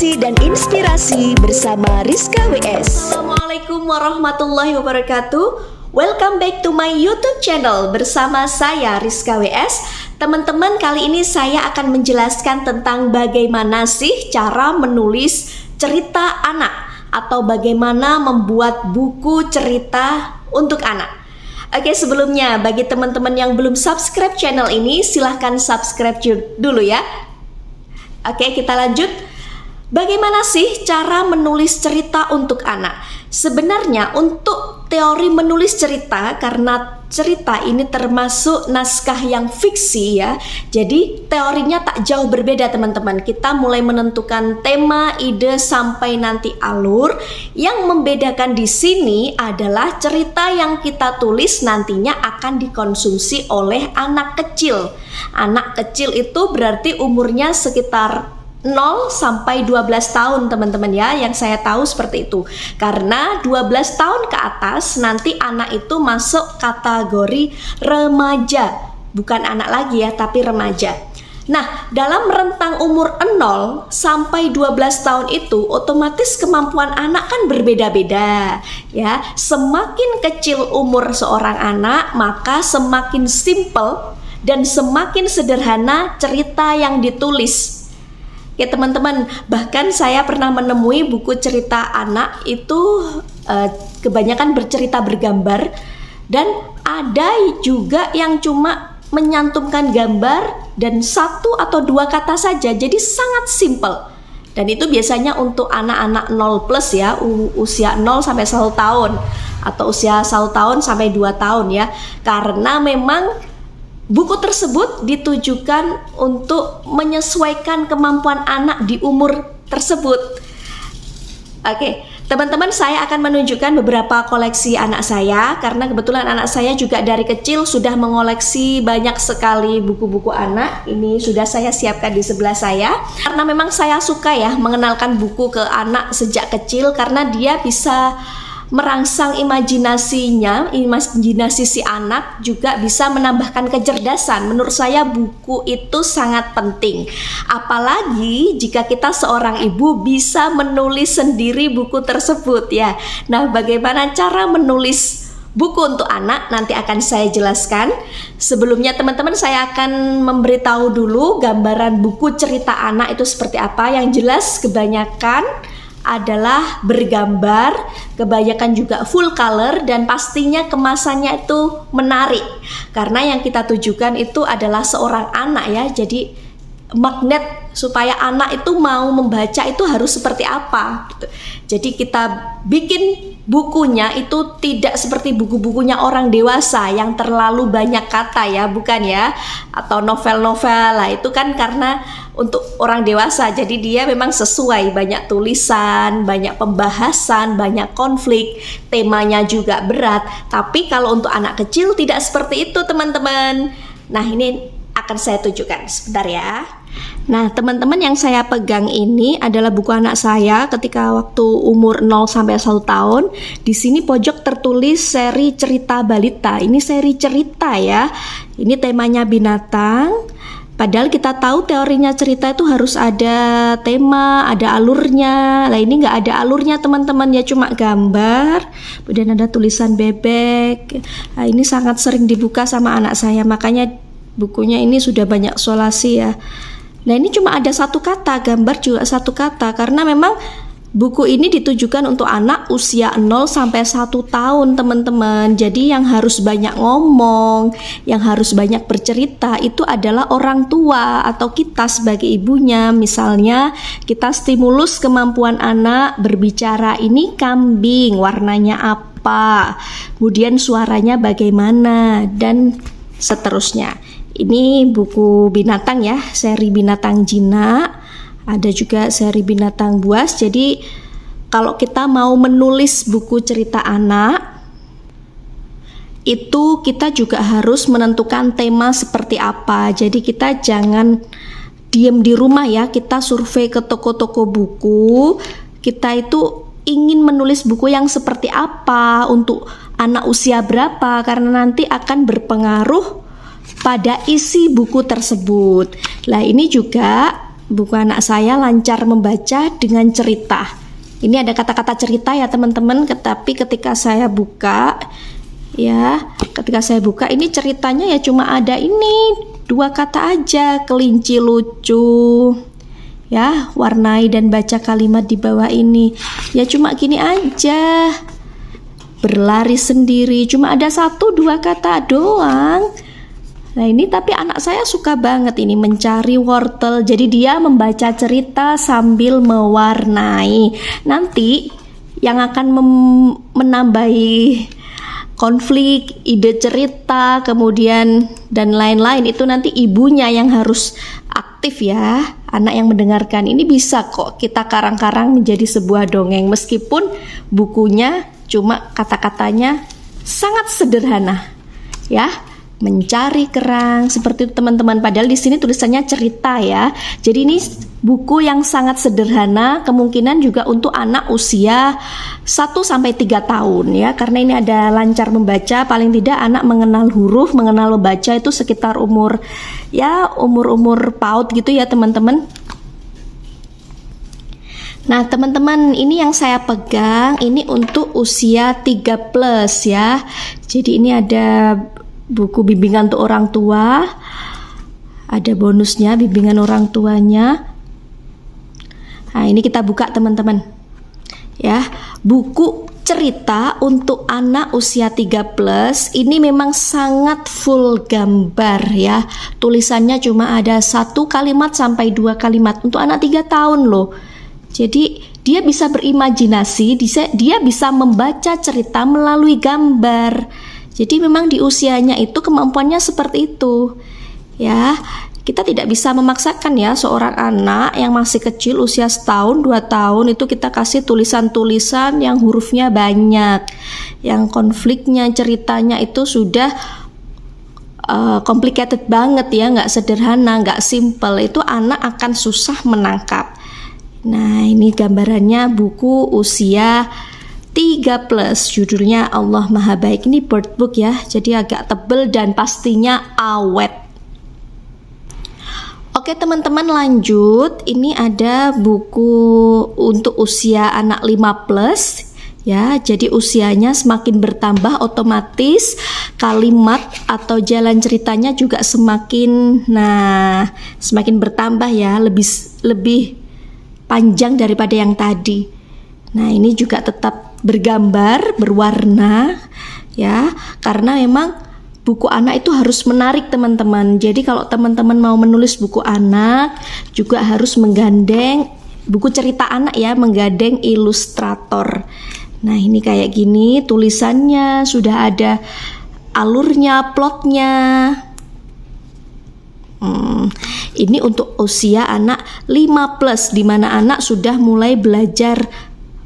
Edukasi dan inspirasi bersama Rizka WS. Assalamualaikum warahmatullahi wabarakatuh. Welcome back to my YouTube channel bersama saya Rizka WS. Teman-teman, kali ini saya akan menjelaskan tentang bagaimana sih cara menulis cerita anak atau bagaimana membuat buku cerita untuk anak. Oke, sebelumnya bagi teman-teman yang belum subscribe channel ini, silahkan subscribe dulu ya. Oke, kita lanjut. Bagaimana sih cara menulis cerita untuk anak? Sebenarnya untuk teori menulis cerita, karena cerita ini termasuk naskah yang fiksi ya, jadi teorinya tak jauh berbeda teman-teman. Kita mulai menentukan tema, ide, sampai nanti alur. Yang membedakan di sini adalah cerita yang kita tulis nantinya akan dikonsumsi oleh anak kecil. Anak kecil itu berarti umurnya sekitar 0 sampai 12 tahun teman-teman ya, yang saya tahu seperti itu. Karena 12 tahun ke atas nanti anak itu masuk kategori remaja. Bukan anak lagi ya, tapi remaja. Nah, dalam rentang umur 0 sampai 12 tahun itu otomatis kemampuan anak kan berbeda-beda ya. Semakin kecil umur seorang anak, maka semakin simple dan semakin sederhana cerita yang ditulis. Ya teman-teman, bahkan saya pernah menemui buku cerita anak itu kebanyakan bercerita bergambar, dan ada juga yang cuma menyantumkan gambar dan 1 atau 2 kata saja, jadi sangat simple. Dan itu biasanya untuk anak-anak 0 plus ya, usia 0 sampai 1 tahun atau usia 1 tahun sampai 2 tahun ya, karena memang buku tersebut ditujukan untuk menyesuaikan kemampuan anak di umur tersebut. Oke, teman-teman, saya akan menunjukkan beberapa koleksi anak saya, karena kebetulan anak saya juga dari kecil sudah mengoleksi banyak sekali buku-buku anak. Ini sudah saya siapkan di sebelah saya, karena memang saya suka ya mengenalkan buku ke anak sejak kecil, karena dia bisa merangsang imajinasinya, imajinasi si anak, juga bisa menambahkan kecerdasan. Menurut saya buku itu sangat penting. Apalagi jika kita seorang ibu bisa menulis sendiri buku tersebut ya. Nah, bagaimana cara menulis buku untuk anak nanti akan saya jelaskan. Sebelumnya teman-teman, saya akan memberitahu dulu gambaran buku cerita anak itu seperti apa. Yang jelas kebanyakan adalah bergambar, kebanyakan juga full color, dan pastinya kemasannya itu menarik, karena yang kita tujukan itu adalah seorang anak ya. Jadi magnet supaya anak itu mau membaca itu harus seperti apa gitu. Jadi kita bikin bukunya itu tidak seperti buku-bukunya orang dewasa yang terlalu banyak kata ya, bukan ya, atau novel-novel lah, itu kan karena untuk orang dewasa, jadi dia memang sesuai, banyak tulisan, banyak pembahasan, banyak konflik, temanya juga berat. Tapi kalau untuk anak kecil tidak seperti itu teman-teman. Nah, ini akan saya tunjukkan sebentar ya. Nah, teman-teman, yang saya pegang ini adalah buku anak saya ketika waktu umur 0 sampai 1 tahun. Di sini pojok tertulis seri cerita balita. Ini seri cerita ya. Ini temanya binatang. Padahal kita tahu teorinya cerita itu harus ada tema, ada alurnya. Lah ini nggak ada alurnya teman-teman ya, cuma gambar. Kemudian ada tulisan bebek. Nah, ini sangat sering dibuka sama anak saya, makanya bukunya ini sudah banyak solasi ya. Nah, ini cuma ada 1 kata, gambar juga 1 kata, karena memang buku ini ditujukan untuk anak usia 0 sampai 1 tahun teman-teman. Jadi yang harus banyak ngomong, yang harus banyak bercerita itu adalah orang tua atau kita sebagai ibunya. Misalnya kita stimulus kemampuan anak berbicara, ini kambing, warnanya apa, kemudian suaranya bagaimana, dan seterusnya. Ini buku binatang ya, seri binatang jinak. Ada juga seri binatang buas. Jadi kalau kita mau menulis buku cerita anak, itu kita juga harus menentukan tema seperti apa. Jadi kita jangan diem di rumah ya, kita survei ke toko-toko buku. Kita itu ingin menulis buku yang seperti apa, untuk anak usia berapa, karena nanti akan berpengaruh pada isi buku tersebut. Nah, ini juga buku anak saya lancar membaca dengan cerita. Ini ada kata-kata cerita ya teman-teman, tapi ketika saya buka ini ceritanya ya cuma ada ini 2 kata aja, kelinci lucu. Ya, warnai dan baca kalimat di bawah ini. Ya cuma gini aja. Berlari sendiri, cuma ada 1-2 kata doang. Nah ini tapi anak saya suka banget ini mencari wortel. Jadi dia membaca cerita sambil mewarnai. Nanti yang akan menambahi konflik, ide cerita, kemudian dan lain-lain itu nanti ibunya yang harus aktif ya. Anak yang mendengarkan ini bisa kok kita karang-karang menjadi sebuah dongeng meskipun bukunya cuma kata-katanya sangat sederhana ya. Mencari kerang seperti itu teman-teman, padahal di sini tulisannya cerita ya. Jadi ini buku yang sangat sederhana, kemungkinan juga untuk anak usia 1-3 tahun ya, karena ini ada lancar membaca. Paling tidak anak mengenal huruf, mengenal membaca itu sekitar umur PAUD gitu ya teman-teman. Nah teman-teman, ini yang saya pegang ini untuk usia 3+ ya. Jadi ini ada buku bimbingan untuk orang tua, ada bonusnya bimbingan orang tuanya. Nah ini kita buka teman-teman ya, buku cerita untuk anak usia 3+ ini memang sangat full gambar ya. Tulisannya cuma ada 1 kalimat sampai 2 kalimat untuk anak 3 tahun loh. Jadi dia bisa berimajinasi, dia bisa membaca cerita melalui gambar. Jadi memang di usianya itu kemampuannya seperti itu ya. Kita tidak bisa memaksakan ya seorang anak yang masih kecil usia 1 tahun 2 tahun itu kita kasih tulisan-tulisan yang hurufnya banyak, yang konfliknya ceritanya itu sudah complicated banget ya, nggak sederhana, nggak simple. Itu anak akan susah menangkap. Nah ini gambarannya buku usia 3+, judulnya Allah Maha Baik. Ini bird book ya, jadi agak tebel dan pastinya awet. Oke teman-teman, lanjut. Ini ada buku untuk usia anak 5+ ya. Jadi usianya semakin bertambah otomatis kalimat atau jalan ceritanya juga semakin bertambah ya, lebih panjang daripada yang tadi. Nah ini juga tetap bergambar, berwarna ya, karena memang buku anak itu harus menarik teman-teman. Jadi kalau teman-teman mau menulis buku anak juga harus menggandeng buku cerita anak ya, menggandeng ilustrator. Nah ini kayak gini tulisannya, sudah ada alurnya, plotnya. Ini untuk usia anak 5+, di mana anak sudah mulai belajar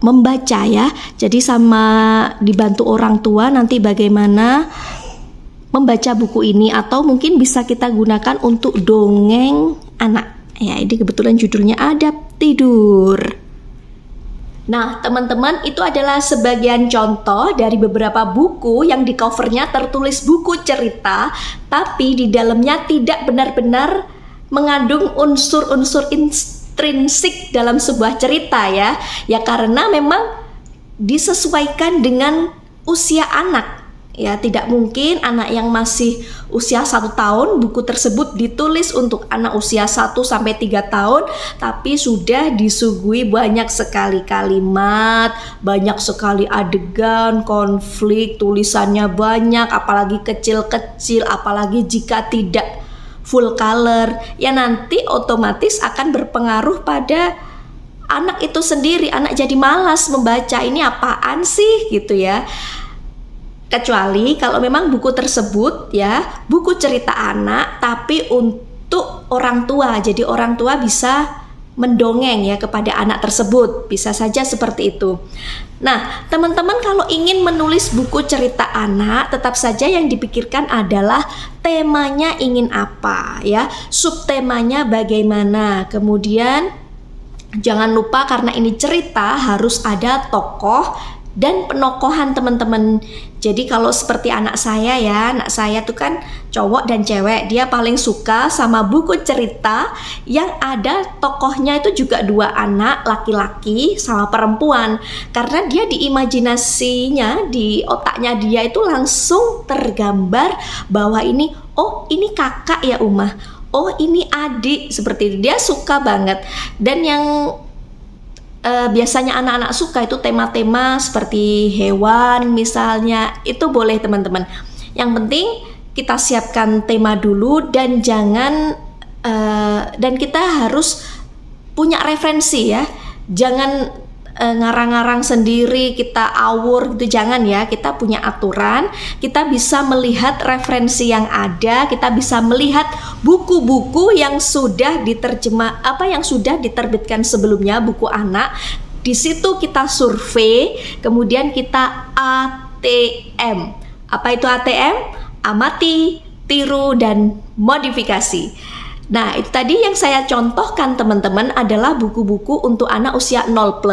membaca ya. Jadi sama dibantu orang tua nanti bagaimana membaca buku ini, atau mungkin bisa kita gunakan untuk dongeng anak. Ya, ini kebetulan judulnya Adab Tidur. Nah, teman-teman, itu adalah sebagian contoh dari beberapa buku yang di covernya tertulis buku cerita, tapi di dalamnya tidak benar-benar mengandung unsur-unsur intrinsik dalam sebuah cerita ya. Ya karena memang disesuaikan dengan usia anak. Ya, tidak mungkin anak yang masih usia 1 tahun buku tersebut ditulis untuk anak usia 1-3 tahun, tapi sudah disuguhi banyak sekali kalimat, banyak sekali adegan, konflik, tulisannya banyak, apalagi kecil-kecil, apalagi jika tidak full color, ya nanti otomatis akan berpengaruh pada anak itu sendiri. Anak jadi malas membaca, ini apaan sih gitu ya. Kecuali kalau memang buku tersebut ya buku cerita anak tapi untuk orang tua, jadi orang tua bisa mendongeng ya kepada anak tersebut, bisa saja seperti itu. Nah teman-teman, kalau ingin menulis buku cerita anak, tetap saja yang dipikirkan adalah temanya ingin apa ya, subtemanya bagaimana. Kemudian jangan lupa karena ini cerita harus ada tokoh dan penokohan teman-teman. Jadi kalau seperti anak saya ya, anak saya tuh kan cowok dan cewek, dia paling suka sama buku cerita yang ada tokohnya itu juga dua anak, laki-laki sama perempuan. Karena dia di imajinasinya, di otaknya dia itu langsung tergambar bahwa ini, oh ini kakak ya Umah, oh ini adik, seperti itu. Dia suka banget. Dan yang biasanya anak-anak suka itu tema-tema seperti hewan misalnya, itu boleh teman-teman. Yang penting kita siapkan tema dulu dan dan kita harus punya referensi ya. Jangan ngarang-ngarang sendiri, kita awur gitu, jangan ya. Kita punya aturan, kita bisa melihat referensi yang ada, kita bisa melihat buku-buku yang sudah yang sudah diterbitkan sebelumnya, buku anak. Di situ kita survei, kemudian kita ATM. Apa itu ATM? Amati, tiru, dan modifikasi. Nah, itu tadi yang saya contohkan teman-teman adalah buku-buku untuk anak usia 0+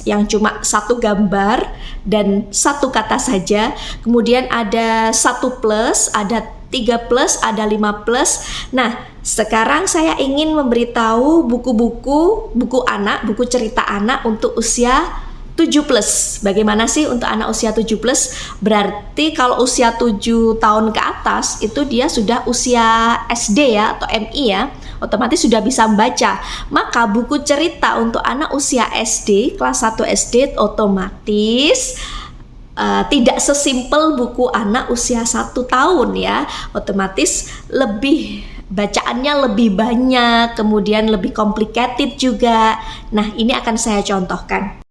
yang cuma satu gambar dan satu kata saja. Kemudian ada 1+, ada 3+, ada 5+. Nah, sekarang saya ingin memberitahu buku anak, buku cerita anak untuk usia 7+. Bagaimana sih untuk anak usia 7+? Berarti kalau usia 7 tahun ke atas itu dia sudah usia SD ya, atau MI ya, otomatis sudah bisa membaca. Maka buku cerita untuk anak usia SD, kelas 1 SD otomatis tidak sesimpel buku anak usia 1 tahun ya. Otomatis bacaannya lebih banyak, kemudian lebih complicated juga. Nah, ini akan saya contohkan.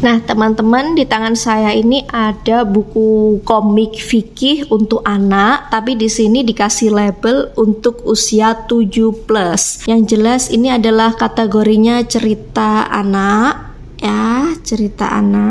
Nah, teman-teman, di tangan saya ini ada buku komik fikih untuk anak, tapi di sini dikasih label untuk usia 7+. Yang jelas ini adalah kategorinya cerita anak ya, cerita anak.